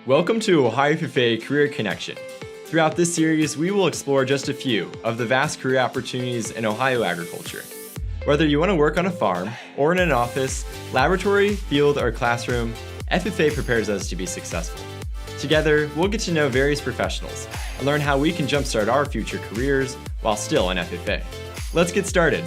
Welcome to Ohio FFA Career Connection. Throughout this series, we will explore just a few of the vast career opportunities in Ohio agriculture. Whether you want to work on a farm or in an office, laboratory, field, or classroom, FFA prepares us to be successful. Together, we'll get to know various professionals and learn how we can jumpstart our future careers while still in FFA. Let's get started.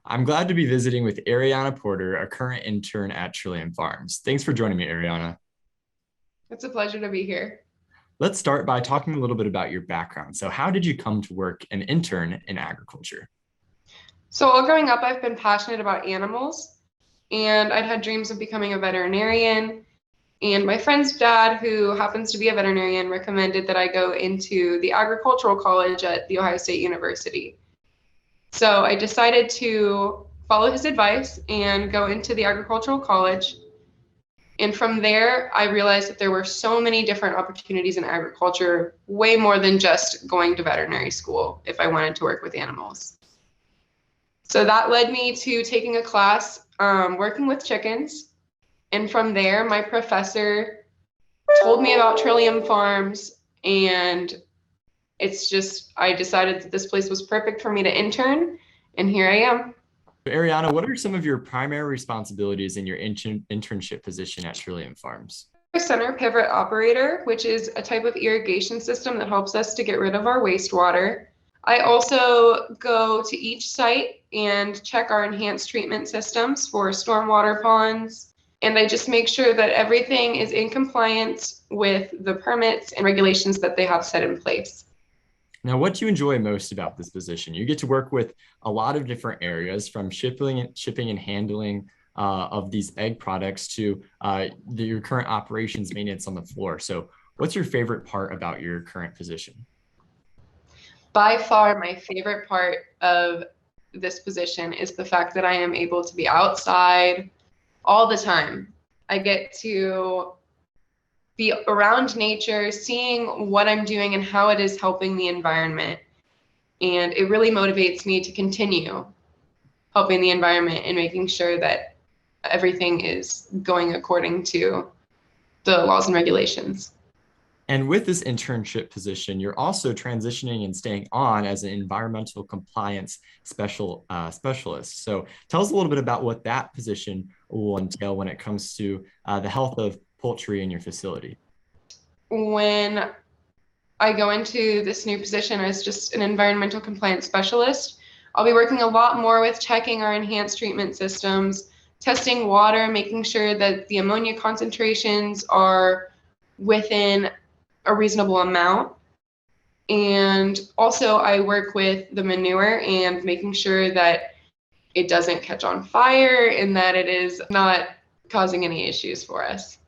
I'm glad to be visiting with Ariana Porter, a current intern at Trillium Farms. Thanks for joining me, Ariana. It's a pleasure to be here. Let's start by talking a little bit about your background. So how did you come to work an intern in agriculture? So all growing up, I've been passionate about animals, and I'd had dreams of becoming a veterinarian. And my friend's dad, who happens to be a veterinarian, recommended that I go into the agricultural college at The Ohio State University. So I decided to follow his advice and go into the agricultural college. And from there, I realized that there were so many different opportunities in agriculture, way more than just going to veterinary school if I wanted to work with animals. So that led me to taking a class working with chickens. And from there, my professor told me about Trillium Farms, and I decided that this place was perfect for me to intern, and here I am. Ariana, what are some of your primary responsibilities in your internship position at Trillium Farms? Center pivot operator, which is a type of irrigation system that helps us to get rid of our wastewater. I also go to each site and check our enhanced treatment systems for stormwater ponds. And I just make sure that everything is in compliance with the permits and regulations that they have set in place. Now, what do you enjoy most about this position? You get to work with a lot of different areas, from shipping and handling of these egg products to your current operations maintenance on the floor. So what's your favorite part about your current position? By far, my favorite part of this position is the fact that I am able to be outside all the time. I get to be around nature, seeing what I'm doing and how it is helping the environment. And it really motivates me to continue helping the environment and making sure that everything is going according to the laws and regulations. And with this internship position, you're also transitioning and staying on as an environmental compliance specialist. So tell us a little bit about what that position will entail when it comes to the health of poultry in your facility. When I go into this new position as just an environmental compliance specialist, I'll be working a lot more with checking our enhanced treatment systems, testing water, making sure that the ammonia concentrations are within a reasonable amount. And also I work with the manure and making sure that it doesn't catch on fire and that it is not causing any issues for us.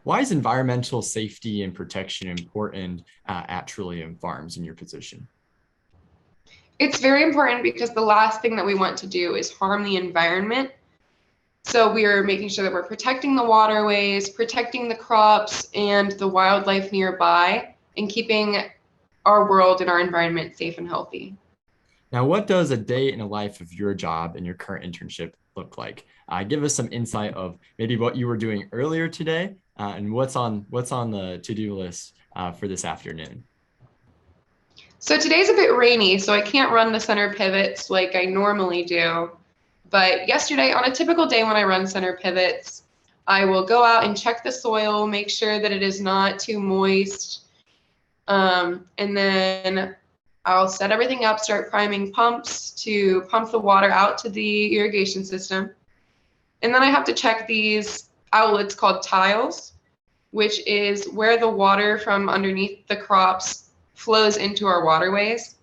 Why is environmental safety and protection important at Trillium Farms in your position? It's very important because the last thing that we want to do is harm the environment. So we are making sure that we're protecting the waterways, protecting the crops and the wildlife nearby, and keeping our world and our environment safe and healthy. Now, what does a day in the life of your job and your current internship look like? Give us some insight of maybe what you were doing earlier today and what's on the to-do list for this afternoon. So today's a bit rainy, so I can't run the center pivots like I normally do. But yesterday, on a typical day when I run center pivots, I will go out and check the soil, make sure that it is not too moist, and then I'll set everything up, start priming pumps to pump the water out to the irrigation system. And then I have to check these outlets called tiles, which is where the water from underneath the crops flows into our waterways.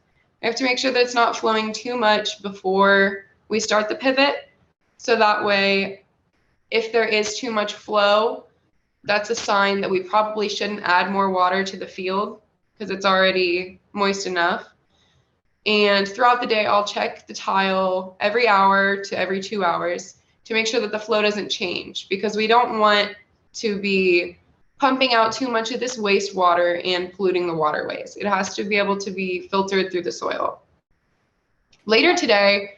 I have to make sure that it's not flowing too much before we start the pivot. So that way, if there is too much flow, that's a sign that we probably shouldn't add more water to the field because it's already moist enough. And throughout the day, I'll check the tile every hour to every 2 hours to make sure that the flow doesn't change, because we don't want to be pumping out too much of this wastewater and polluting the waterways. It has to be able to be filtered through the soil. Later today,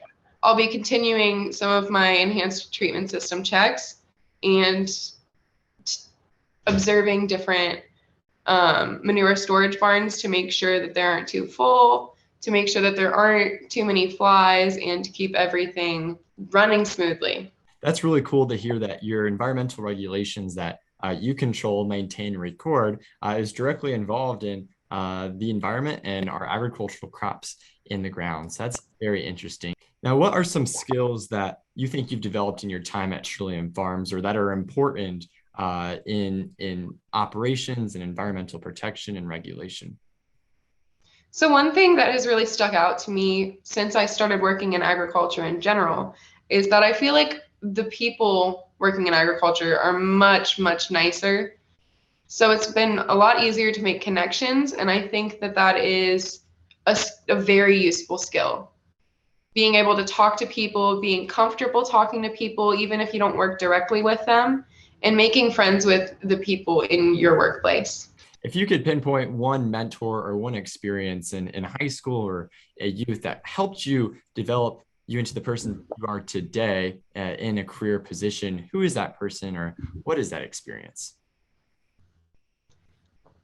I'll be continuing some of my enhanced treatment system checks and observing different manure storage barns to make sure that they aren't too full, to make sure that there aren't too many flies, and to keep everything running smoothly. That's really cool to hear that your environmental regulations that you control, maintain, and record is directly involved in the environment and our agricultural crops in the ground. So that's very interesting. Now, what are some skills that you think you've developed in your time at Trillium Farms or that are important in operations and environmental protection and regulation? So one thing that has really stuck out to me since I started working in agriculture in general is that I feel like the people working in agriculture are much, much nicer. So it's been a lot easier to make connections, and I think that that is a very useful skill. Being able to talk to people, being comfortable talking to people, even if you don't work directly with them, and making friends with the people in your workplace. If you could pinpoint one mentor or one experience in high school or a youth that helped you develop you into the person you are today in a career position, who is that person or what is that experience?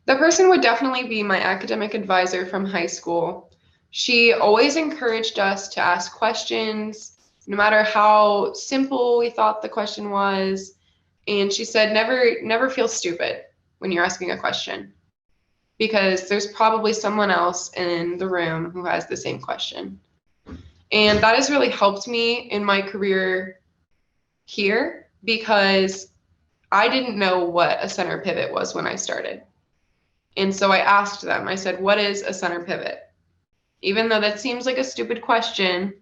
The person would definitely be my academic advisor from high school. She always encouraged us to ask questions, no matter how simple we thought the question was. And she said, never feel stupid when you're asking a question, because there's probably someone else in the room who has the same question. And that has really helped me in my career here, because I didn't know what a center pivot was when I started. And so I asked them, I said, what is a center pivot? Even though that seems like a stupid question,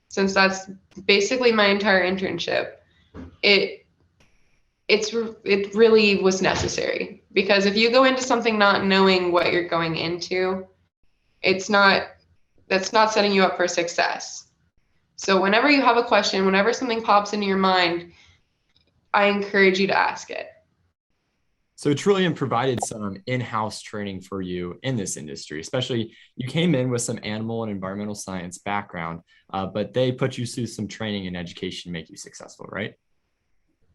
since that's basically my entire internship, it really was necessary, because if you go into something not knowing what you're going into, that's not setting you up for success. So whenever you have a question, whenever something pops into your mind, I encourage you to ask it. So Trillium provided some in-house training for you in this industry, especially you came in with some animal and environmental science background, but they put you through some training and education to make you successful, right?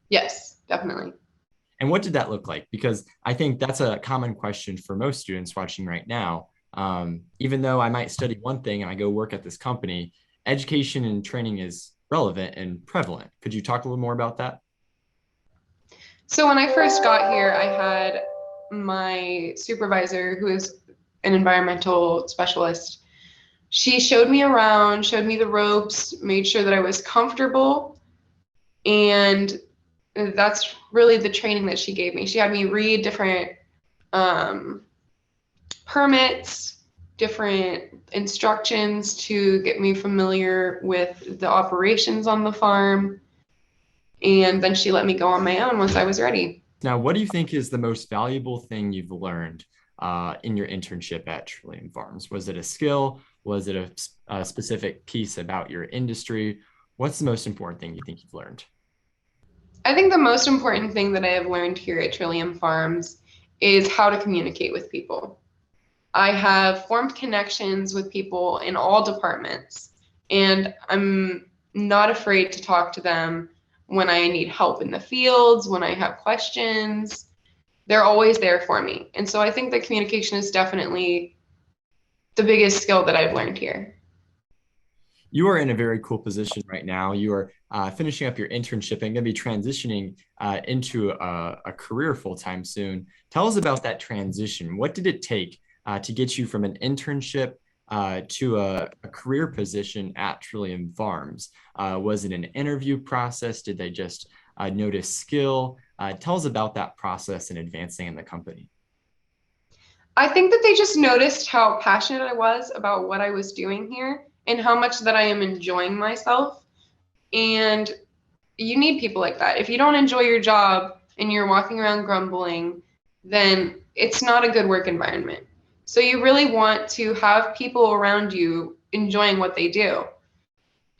Yes, definitely. And what did that look like? Because I think that's a common question for most students watching right now. Even though I might study one thing and I go work at this company, education and training is relevant and prevalent. Could you talk a little more about that? So when I first got here, I had my supervisor, who is an environmental specialist. She showed me around, showed me the ropes, made sure that I was comfortable. And that's really the training that she gave me. She had me read different um, permits, different instructions to get me familiar with the operations on the farm. And then she let me go on my own once I was ready. Now, what do you think is the most valuable thing you've learned in your internship at Trillium Farms? Was it a skill? Was it a specific piece about your industry? What's the most important thing you think you've learned? I think the most important thing that I have learned here at Trillium Farms is how to communicate with people. I have formed connections with people in all departments, and I'm not afraid to talk to them when I need help in the fields, when I have questions. They're always there for me. And so I think that communication is definitely the biggest skill that I've learned here. You are in a very cool position right now. You are finishing up your internship and going to be transitioning into a career full time soon. Tell us about that transition. What did it take to get you from an internship to a career position at Trillium Farms? Was it an interview process? Did they just notice skill? Tell us about that process in advancing in the company. I think that they just noticed how passionate I was about what I was doing here and how much that I am enjoying myself. And you need people like that. If you don't enjoy your job and you're walking around grumbling, then it's not a good work environment. So you really want to have people around you enjoying what they do.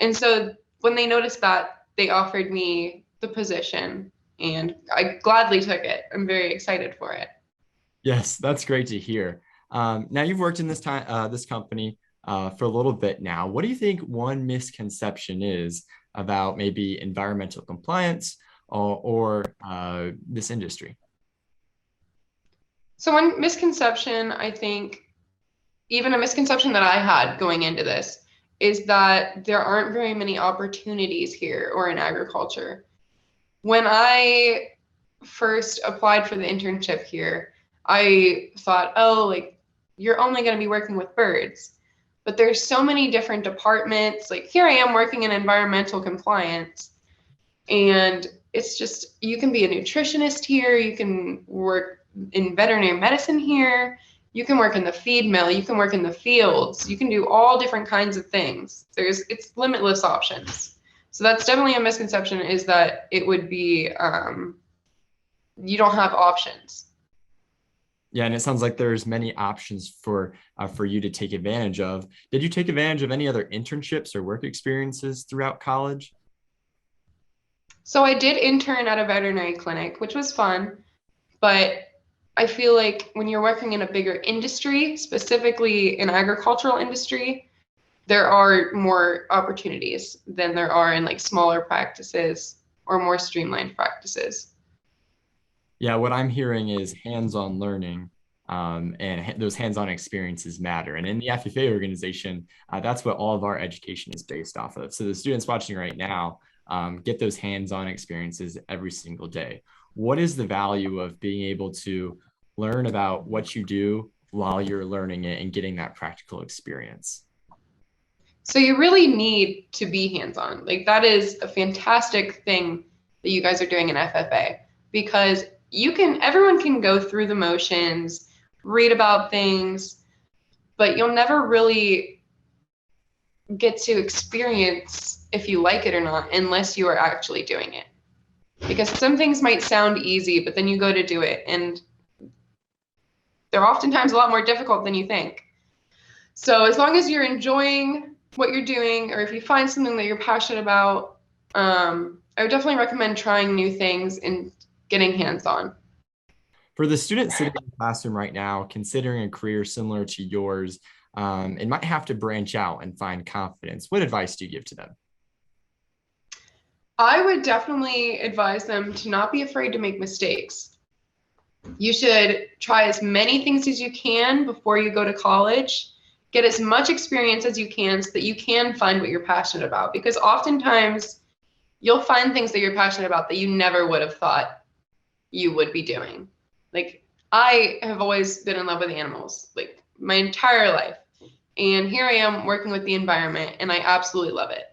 And so when they noticed that, they offered me the position, and I gladly took it. I'm very excited for it. Yes, that's great to hear. Now you've worked in this company for a little bit now. What do you think one misconception is about maybe environmental compliance or this industry? So one misconception, I think, even a misconception that I had going into this, is that there aren't very many opportunities here or in agriculture. When I first applied for the internship here, I thought, oh, like you're only going to be working with birds. But there's so many different departments. Like here I am working in environmental compliance, and it's just you can be a nutritionist here, you can work in veterinary medicine here, you can work in the feed mill, you can work in the fields, you can do all different kinds of things. It's limitless options. So that's definitely a misconception, is that it would be you don't have options. Yeah, and it sounds like there's many options for you to take advantage of. Did you take advantage of any other internships or work experiences throughout college? So I did intern at a veterinary clinic, which was fun, but I feel like when you're working in a bigger industry, specifically in agricultural industry, there are more opportunities than there are in like smaller practices or more streamlined practices. Yeah, what I'm hearing is hands-on learning, and those hands-on experiences matter. And in the FFA organization, that's what all of our education is based off of. So the students watching right now get those hands-on experiences every single day. What is the value of being able to learn about what you do while you're learning it and getting that practical experience? So you really need to be hands-on. Like that is a fantastic thing that you guys are doing in FFA, because everyone can go through the motions, read about things, but you'll never really get to experience if you like it or not unless you are actually doing it. Because some things might sound easy, but then you go to do it and they're oftentimes a lot more difficult than you think. So as long as you're enjoying what you're doing, or if you find something that you're passionate about, I would definitely recommend trying new things and getting hands-on. For the student sitting in the classroom right now, considering a career similar to yours, and might have to branch out and find confidence, what advice do you give to them? I would definitely advise them to not be afraid to make mistakes. You should try as many things as you can before you go to college. Get as much experience as you can so that you can find what you're passionate about. Because oftentimes you'll find things that you're passionate about that you never would have thought you would be doing. Like I have always been in love with animals, like my entire life. And here I am working with the environment and I absolutely love it.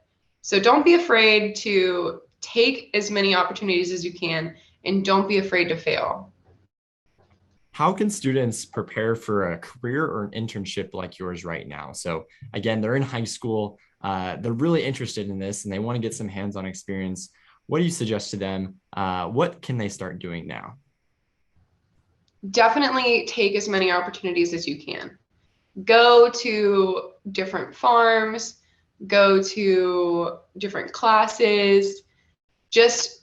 So don't be afraid to take as many opportunities as you can, and don't be afraid to fail. How can students prepare for a career or an internship like yours right now? So again, they're in high school, they're really interested in this and they want to get some hands-on experience. What do you suggest to them? What can they start doing now? Definitely take as many opportunities as you can. Go to different farms, go to different classes. Just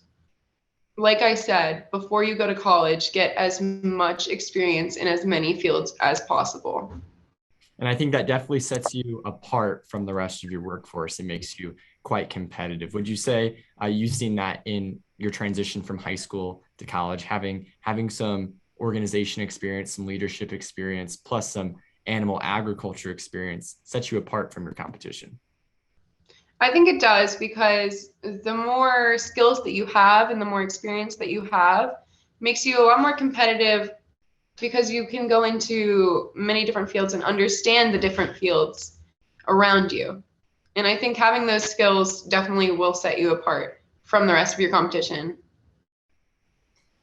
like I said, before you go to college, get as much experience in as many fields as possible. And I think that definitely sets you apart from the rest of your workforce. It makes you quite competitive. Would you say you've seen that in your transition from high school to college, having some organization experience, some leadership experience, plus some animal agriculture experience sets you apart from your competition? I think it does, because the more skills that you have and the more experience that you have makes you a lot more competitive, because you can go into many different fields and understand the different fields around you. And I think having those skills definitely will set you apart from the rest of your competition.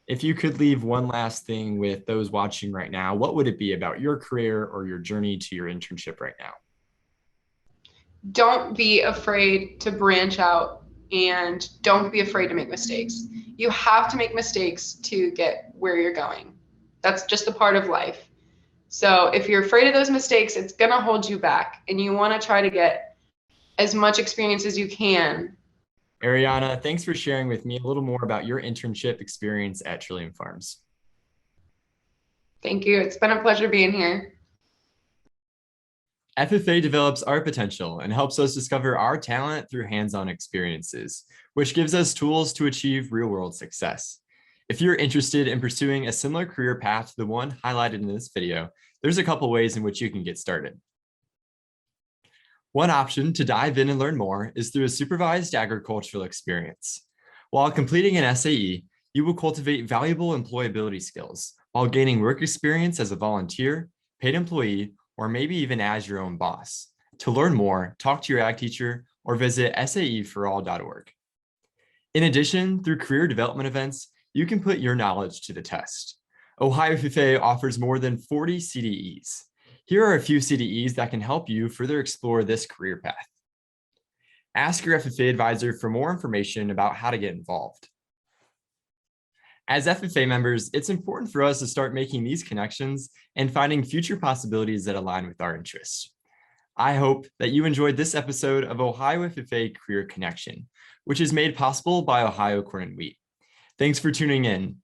If you could leave one last thing with those watching right now, what would it be about your career or your journey to your internship right now? Don't be afraid to branch out, and don't be afraid to make mistakes. You have to make mistakes to get where you're going. That's just a part of life. So if you're afraid of those mistakes, it's going to hold you back, and you want to try to get as much experience as you can. Ariana, thanks for sharing with me a little more about your internship experience at Trillium Farms. Thank you. It's been a pleasure being here. FFA develops our potential and helps us discover our talent through hands-on experiences, which gives us tools to achieve real-world success. If you're interested in pursuing a similar career path to the one highlighted in this video, there's a couple ways in which you can get started. One option to dive in and learn more is through a supervised agricultural experience. While completing an SAE, you will cultivate valuable employability skills while gaining work experience as a volunteer, paid employee, or maybe even as your own boss. To learn more, talk to your ag teacher or visit saeforall.org. In addition, through career development events, you can put your knowledge to the test. Ohio FFA offers more than 40 CDEs. Here are a few CDEs that can help you further explore this career path. Ask your FFA advisor for more information about how to get involved. As FFA members, it's important for us to start making these connections and finding future possibilities that align with our interests. I hope that you enjoyed this episode of Ohio FFA Career Connection, which is made possible by Ohio Corn and Wheat. Thanks for tuning in.